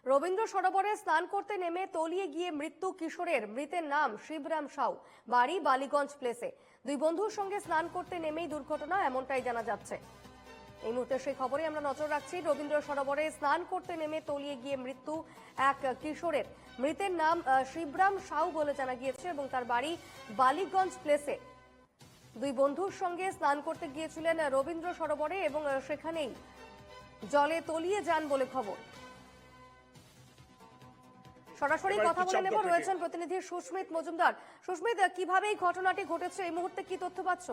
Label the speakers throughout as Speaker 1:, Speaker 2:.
Speaker 1: রবীন্দ্র সরোবরে স্নান করতে নেমে তলিয়ে গিয়ে মৃত্যু কিশোরের। মৃতের নাম শিবরাম সাউ, বাড়ি বালিগঞ্জ প্লেসে। দুই বন্ধুর সঙ্গে স্নান করতে নেমেই দুর্ঘটনা, এমনটাই জানা যাচ্ছে। এই মুহূর্তে সেই খবরে আমরা নজর রাখছি। রবীন্দ্র সরোবরে স্নান করতে নেমে তলিয়ে গিয়ে মৃত্যু এক কিশোরের। মৃতের নাম শিবরাম সাউ বলে জানা গিয়েছে এবং তার বাড়ি বালিগঞ্জ প্লেসে। দুই বন্ধুর সঙ্গে স্নান করতে গিয়েছিলেন রবীন্দ্র সরোবরে এবং সেখানেই জলে তলিয়ে যান বলে খবর। সরাসরি কথা বলে নেব, রয়েছেন প্রতিনিধি সুস্মিত মজুমদার। সুস্মিত, কিভাবে এই ঘটনাটি ঘটেছে, এই মুহূর্তে কি তথ্য পাচ্ছ?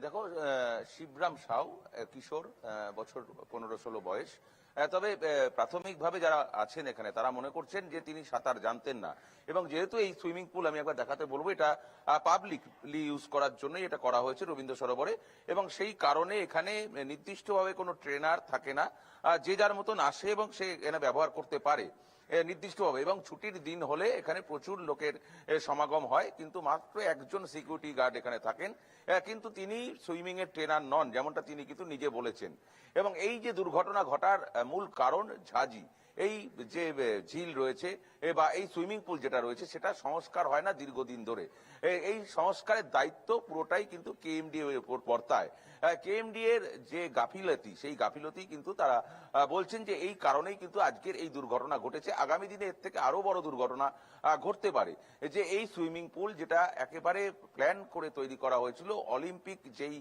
Speaker 2: দেখো, শিবরাম সাউ কিশোর, বছর 15-16 বয়স। তবে প্রাথমিকভাবে যারা আছেন এখানে তারা মনে করছেন যে তিনি সাঁতার জানতেন না, এবং যেহেতু এই সুইমিং পুল আমি একবার দেখাতে বলবো, এটা পাবলিকলি ইউজ করার জন্যই এটা করা হয়েছে রবীন্দ্র সরোবরে, এবং সেই কারণে এখানে নির্দিষ্টভাবে কোনো ট্রেনার থাকে না। যে যার মতন আসে এবং সে এখানে ব্যবহার করতে পারে নির্দিষ্টভাবে, এবং ছুটির দিন হলে এখানে প্রচুর লোকের সমাগম হয়, কিন্তু মাত্র একজন সিকিউরিটি গার্ড এখানে থাকেন। কিন্তু তিনি সুইমিং এর ট্রেনার নন, যেমনটা তিনি কিন্তু নিজে বলেছেন। এবং এই যে দুর্ঘটনা ঘটার মূল কারণ ঝাঁজি, এই যে ঝিল রয়েছে বা এই সুইমিং পুল যেটা রয়েছে সেটা সংস্কার হয় না দীর্ঘদিন ধরে। এই সংস্কারের দায়িত্ব পুরোটাই কিন্তু কেএমডি এর উপর বর্তায়। কেএমডি এর যে গাফিলতি, সেই গাফিলতি কিন্তু তারা বলছেন যে এই কারণেই কিন্তু আজকের এই দুর্ঘটনা ঘটেছে। আগামী দিনে এর থেকে আরো বড় দুর্ঘটনা ঘটতে পারে। যে এই সুইমিং পুল যেটা একেবারে প্ল্যান করে তৈরি করা হয়েছিল, অলিম্পিক যেই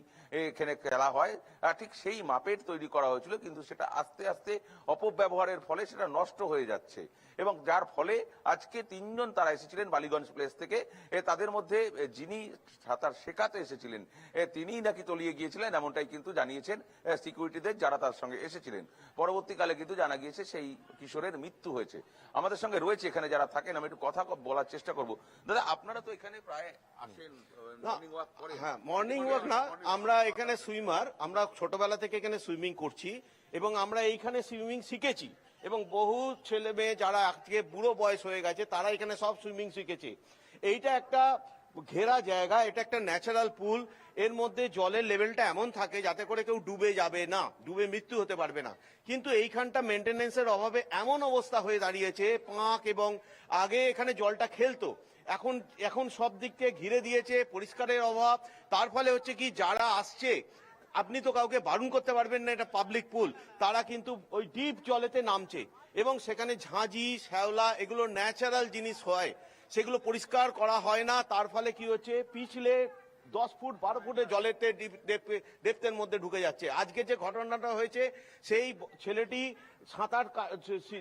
Speaker 2: এখানে খেলা হয় ঠিক সেই মাপের তৈরি করা হয়েছিল, কিন্তু সেটা আস্তে আস্তে অপব্যবহারের ফলে সেটা নষ্ট হয়ে যাচ্ছে, এবং যার ফলে আজকে 3 জন তারা এসেছিলেন বালিগঞ্জ প্লেস থেকে। তাদের মধ্যে যিনি সাঁতার শেখাতে এসেছিলেন তিনিই নাকি তলিয়ে গিয়েছিলেন, এমনটাই কিন্তু জানিয়েছেন সিকিউরিটিদের যারা তার সঙ্গে এসেছিলেন। পরবর্তীকালে কিন্তু জানা গিয়েছে সেই কিশোরের মৃত্যু হয়েছে। আমাদের সঙ্গে রয়েছে এখানে যারা থাকেন, আমি একটু কথা বলার চেষ্টা করব। দাদা, আপনারা তো এখানে প্রায় আসেন, মর্নিং ওয়াক করেন?
Speaker 3: হ্যাঁ, মর্নিং ওয়াক না, আমরা এখানে সুইমার, আমরা ছোটবেলা থেকে এখানে সুইমিং করছি এবং আমরা এইখানে সুইমিং শিখেছি, এবং বহু ছেলে মেয়ে যারা আজকে বুড়ো বয়স হয়ে গেছে তারা এখানে সব সুইমিং শিখেছে। এইটা একটা ঘেরা জায়গা, এটা একটা ন্যাচারাল পুল। এর মধ্যে জলের লেভেলটা এমন থাকে যাতে করে কেউ ডুবে যাবে না, ডুবে মৃত্যু হতে পারবে না। কিন্তু এইখানটা মেনটেনেন্সের অভাবে এমন অবস্থা হয়ে দাঁড়িয়েছে পাঁক, এবং আগে এখানে জলটা খেলতো, এখন সব দিক থেকে ঘিরে দিয়েছে, পরিষ্কারের অভাব। তার ফলে হচ্ছে কি, যারা আসছে, আপনি তো কাউকে বারণ করতে পারবেন না, এটা পাবলিক পুল, তারা কিন্তু ওই ডিপ জলেতে নামছে, এবং সেখানে ঝাঁঝি শ্যাওলা এগুলো ন্যাচারাল জিনিস হয়, সেগুলো পরিষ্কার করা হয় না। তার ফলে কি হচ্ছে, পিছলে 10 ফুট 12 ফুটে জলেতে ডেপথের মধ্যে ঢুকে যাচ্ছে। আজকে যে ঘটনাটা হয়েছে, সেই ছেলেটি সাঁতার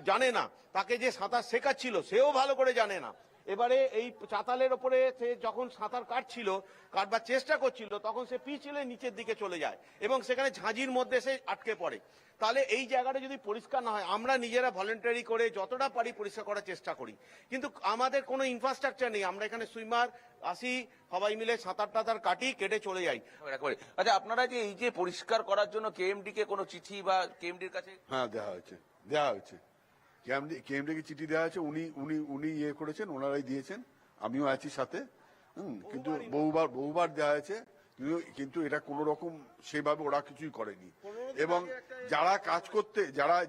Speaker 3: জানে না, তাকে যে সাঁতার শেখাচ্ছিল সেও ভালো করে জানে না। এবারে এই চাতালের ওপরে সে যখন সাঁতার কাটবার চেষ্টা করছিল, তখন সে পিছলে নিচের দিকে চলে যায় এবং সেখানে ঝাঁঝির মধ্যে সে আটকে পড়ে। তাহলে এই জায়গাটা যদি পরিষ্কার না হয়, আমরা নিজেরা ভলেন্টারি করে যতটা পারি পরিষ্কার করার চেষ্টা করি, কিন্তু আমাদের কোনো ইনফ্রাস্ট্রাকচার নেই। আমরা এখানে সুইমার আসি, সবাই মিলে সাঁতার কাটি, কেটে চলে যাই।
Speaker 2: আচ্ছা, আপনারা যে এই যে পরিষ্কার করার জন্য কেএমডি কে কোনো চিঠি বা কেএমডির কাছে?
Speaker 4: হ্যাঁ, দেওয়া হয়েছে কেএমডিকে চিঠি দেওয়া হয়েছে। উনি ইয়ে করেছেন, ওনারাই দিয়েছেন, আমিও আছি সাথে। কিন্তু বহুবার দেওয়া হয়েছে, কিন্তু এটা কোন রকম সেভাবে ওরা কিছুই করেনি। এবং যারা কাজ করতে,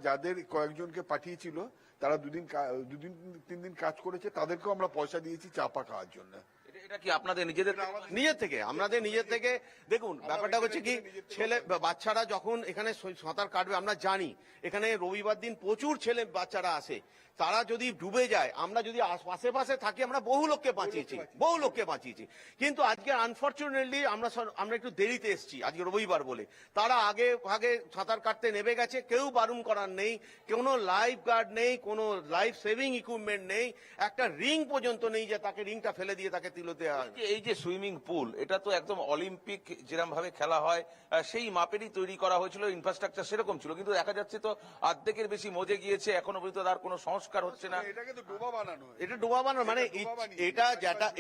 Speaker 4: যাদের কয়েকজনকে পাঠিয়েছিল, তারা 2-3 দিন কাজ করেছে, তাদেরকেও আমরা পয়সা দিয়েছি চা পা খাওয়ার জন্য।
Speaker 2: এটা কি আপনাদের নিজেদের
Speaker 3: নিজের থেকে? দেখুন, ব্যাপারটা হচ্ছে কি, বাচ্চারা যখন এখানে সাঁতার কাটবে, আমরা জানি এখানে রবিবার দিন প্রচুর বাচ্চারা আসে, তারা যদি ডুবে যায়, আমরা যদি আশেপাশে থাকি, আমরা বহু লোককে বাঁচিয়েছি। কিন্তু আজকে আনফরচুনেটলি আমরা একটু দেরিতে এসেছি, আজকে রবিবার বলে। তারা আগে সাঁতার কাটতে নেমে গেছে, কেউ বারণ করার নেই, কোনো লাইফ গার্ড নেই, কোনো লাইফ সেভিং ইকুইপমেন্ট নেই, একটা রিং পর্যন্ত নেই যে তাকে রিংটা ফেলে দিয়ে তাকে তুলে দেওয়া।
Speaker 2: এই যে সুইমিং পুল, এটা তো একদম অলিম্পিক যেরকম ভাবে খেলা হয় সেই মাপেরই তৈরি করা হয়েছিল, ইনফ্রাস্ট্রাকচার সেরকম ছিল, কিন্তু দেখা যাচ্ছে তো অর্ধেকের বেশি মজে গিয়েছে, এখনো পর্যন্ত তার কোনো সংস্কার হচ্ছে না।
Speaker 3: এটা ডোবা বানানো মানে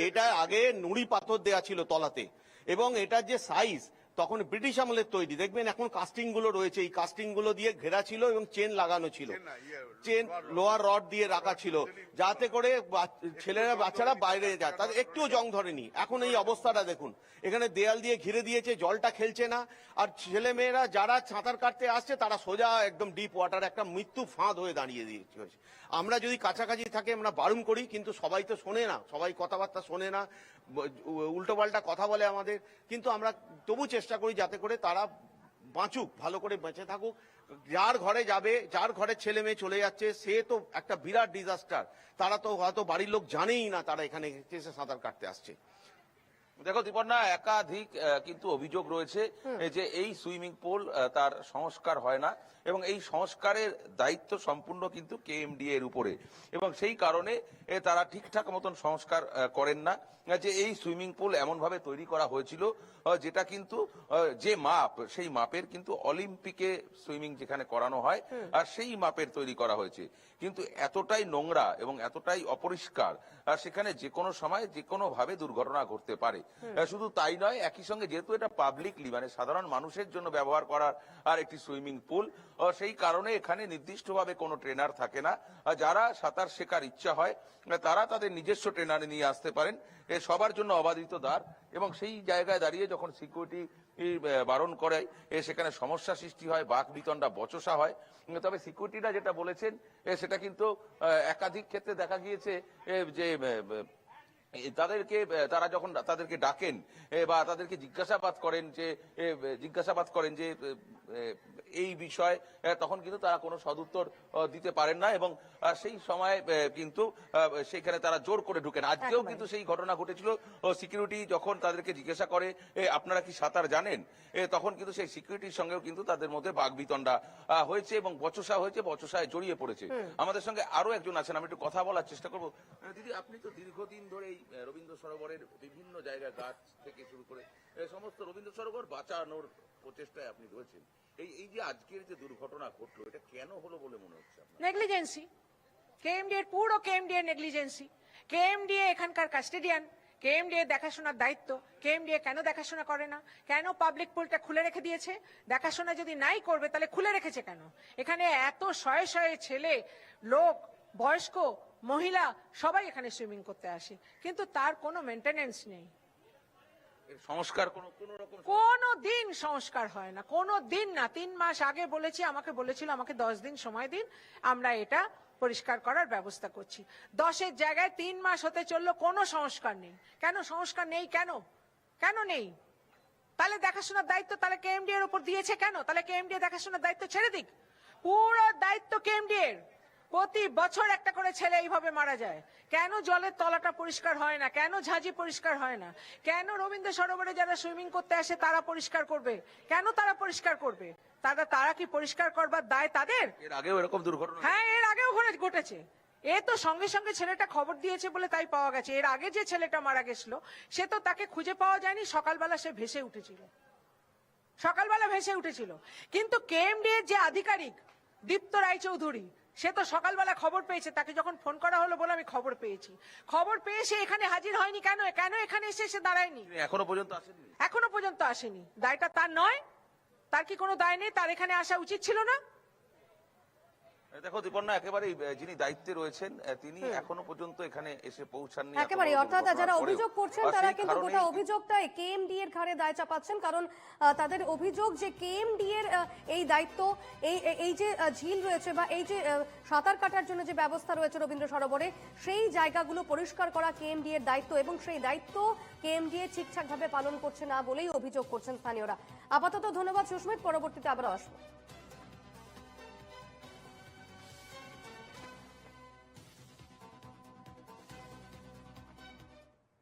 Speaker 3: এটা আগে নুড়ি পাথর দেওয়া ছিল তলাতে, এবং এটার যে সাইজ, তখন ব্রিটিশ আমলের তৈরি। দেখবেন এখন কাস্টিং গুলো রয়েছে, এই কাস্টিং গুলো দিয়ে ঘেরা ছিল এবং চেন লাগানো ছিল, চেন লোহার রড দিয়ে রাখা ছিল, যাতে করে ছেলেরা বাচ্চারা বাইরে যায়, তাদের একটুও জং ধরেনি। এখন এই অবস্থাটা দেখুন, এখানে দেয়াল দিয়ে ঘিরে দিয়েছে, জলটা খেলছে না, আর ছেলে মেয়েরা যারা সাঁতার কাটতে আসছে তারা সোজা একদম ডিপ ওয়াটার একটা মৃত্যু ফাঁদ হয়ে দাঁড়িয়ে দিয়েছে। আমরা যদি কাছাকাছি থাকি আমরা বারণ করি, কিন্তু সবাই তো শোনে না, সবাই কথাবার্তা শোনে না, উল্টো পাল্টা কথা বলে আমাদের, কিন্তু আমরা তবু চেষ্টা করি যাতে করে তারা বাঁচুক, ভালো করে বেঁচে থাকুক। যার ঘরে যাবে, যার ঘরে ছেলে মেয়ে চলে যাচ্ছে, সে তো একটা বিরাট ডিজাস্টার। তারা তো হয়তো বাড়ির লোক জানেই না তারা এখানে এসে সাঁতার কাটতে আসছে।
Speaker 2: দেখো দীপর্ণা, একাধিক কিন্তু অভিযোগ রয়েছে যে এই সুইমিং পুল তার সংস্কার হয় না এবং এই সংস্কারের দায়িত্ব সম্পূর্ণ কিন্তু কেএমডিএ এর উপরে, এবং সেই কারণে তারা ঠিকঠাক মতন সংস্কার করেন না। যে এই সুইমিং পুল এমন ভাবে তৈরি করা হয়েছিল যেটা কিন্তু যে মাপ, সেই মাপের কিন্তু অলিম্পিকে সুইমিং যেখানে করানো হয় আর সেই মাপের তৈরি করা হয়েছে, কিন্তু এতটাই নোংরা এবং এতটাই অপরিষ্কার, সেখানে যে কোনো সময় যে কোনো ভাবে দুর্ঘটনা ঘটতে পারে। শুধু তাই নয়, একই সঙ্গে যেহেতু এটা পাবলিকলি মানে সাধারণ মানুষের জন্য ব্যবহার করার আর একটি সুইমিং পুল, সেই কারণে এখানে নির্দিষ্টভাবে কোনো ট্রেনার থাকে না। যারা সাঁতার শেখার ইচ্ছা হয় তারা তাদের নিজস্ব ট্রেনারে নিয়ে আসতে পারেন, সবার জন্য অবাধিত দ্বার, এবং সেই জায়গায় দাঁড়িয়ে যখন সিকিউরিটি বারণ করে সেখানে সমস্যা সৃষ্টি হয়, বাক বিতণ্ডা বচসা হয়। তবে সিকিউরিটিরা যেটা বলেছেন সেটা কিন্তু একাধিক ক্ষেত্রে দেখা গিয়েছে যে তারা যখন তাদেরকে ডাকেন বা তাদেরকে জিজ্ঞাসাবাদ করেন যে এই বিষয়, তখন কিন্তু তারা কোনো সদুত্তর দিতে পারেন না এবং সেই সময় কিন্তু সেখানে তারা জোর করে ঢুকেন। আজকেও কিন্তু সেই ঘটনা ঘটেছিল। সিকিউরিটি যখন তাদেরকে জিজ্ঞাসা করে আপনারা কি সাঁতার জানেন, তখন কিন্তু সেই সিকিউরিটির সঙ্গেও কিন্তু তাদের মধ্যে বাকবিতণ্ডা হয়েছে এবং বচসা হয়েছে, বচসায় জড়িয়ে পড়েছে। আমাদের সঙ্গে আরো একজন আছেন, আমি একটু কথা বলার চেষ্টা করবো। দিদি, আপনি তো দীর্ঘদিন ধরে এই রবীন্দ্র সরোবরের বিভিন্ন জায়গায় গাছ থেকে শুরু করে সমস্ত রবীন্দ্র সরোবর বাঁচানোর প্রচেষ্টায় আপনি রয়েছেন। এই যে আজকের যে দুর্ঘটনা ঘটলো, এটা কেন হলো বলে মনে হচ্ছে আপনার?
Speaker 5: নেগলিজেন্সি, কেএমডিএ পুরো কেএমডিএ নেগলিজেন্সি। কেএমডিএ এখানকার কাস্টেডিয়ান, কেএমডিএ দেখাশোনার দায়িত্ব। কেএমডিএ কেন দেখাশোনা করে না? কেন পাবলিক পুলটা খুলে রেখে দিয়েছে? দেখাশোনা যদি নাই করবে তাহলে খুলে রেখেছে কেন? এখানে এত শয়ে শয়ে ছেলে, লোক, বয়স্ক, মহিলা সবাই এখানে সুইমিং করতে আসে, কিন্তু তার কোনো মেনটেনেন্স নেই।
Speaker 2: সংস্কার
Speaker 5: কোনো দিন সংস্কার হয় না, কোনো দিন না। 3 মাস আগে আমাকে বলেছিল আমাকে 10 দিন সময় দিন, আমরা এটা পরিষ্কার করার ব্যবস্থা করছি। 10-এর জায়গায় 3 মাস হতে চললো, কোনো সংস্কার নেই। কেন সংস্কার নেই? কেন নেই? তাহলে দেখাশোনার দায়িত্ব তাহলে কেএমডি এর উপর দিয়েছে কেন? তাহলে কেএমডি দেখাশোনার দায়িত্ব ছেড়ে দিক। পুরো দায়িত্ব কেএমডি এর। প্রতি বছর একটা করে ছেলে এইভাবে মারা যায়। কেন জলের তলাটা পরিষ্কার হয় না? কেন ঝাঁঝি পরিষ্কার হয় না? কেন রবীন্দ্র সরোবরে যারা সুইমিং করতে আসে তারা পরিষ্কার করবে? কেন তারা পরিষ্কার করবে? তারা কি পরিষ্কার করবার দায় তাদের?
Speaker 2: এর আগেও এরকম দুর্ঘটনা,
Speaker 5: হ্যাঁ, এর আগেও ঘটেছে। এ তো সঙ্গে সঙ্গে ছেলেটা খবর দিয়েছে বলে তাই পাওয়া গেছে। এর আগে যে ছেলেটা মারা গেছিল সে তো তাকে খুঁজে পাওয়া যায়নি, সকালবেলা সে ভেসে উঠেছিল। কিন্তু কেএমডি এর যে আধিকারিক দীপ্ত রায়চৌধুরী, সে তো সকালবেলা খবর পেয়েছে। তাকে যখন ফোন করা হলো বলে আমি খবর পেয়েছি, খবর পেয়ে সে এখানে হাজির হয়নি। কেন এখানে এসে দাঁড়ায়নি?
Speaker 2: এখনো পর্যন্ত আসেনি।
Speaker 5: দায়টা তার নয়? তার কি কোনো দায় নেই? তার এখানে আসা উচিত ছিল না?
Speaker 2: দেখো দীপর্ণা, একেবারে যিনি দায়িত্বে রয়েছেন তিনি এখনো পর্যন্ত এখানে এসে পৌঁছাননি।
Speaker 1: একেবারে, অর্থাৎ যারা অভিযোগ করছেন তারা কিন্তু গোটা অভিযোগটাই কেএমডি এর ঘাড়ে দায় চাপাচ্ছেন, কারণ তাদের অভিযোগ যে কেএমডি এর এই দায়িত্ব, এই যে ঝিল রয়েছে বা এই যে সাঁতার কাটার জন্য যে ব্যবস্থা রয়েছে রবীন্দ্র সরোবরে, সেই জায়গাগুলো পরিষ্কার করা কেএমডি এর দায়িত্ব, এবং সেই দায়িত্ব কেএমডি এ ঠিকঠাক ভাবে পালন করছে না বলেই অভিযোগ করছেন স্থানীয়রা। আপাতত ধন্যবাদ সুস্মিত, পরবর্তীতে আবার আসবো।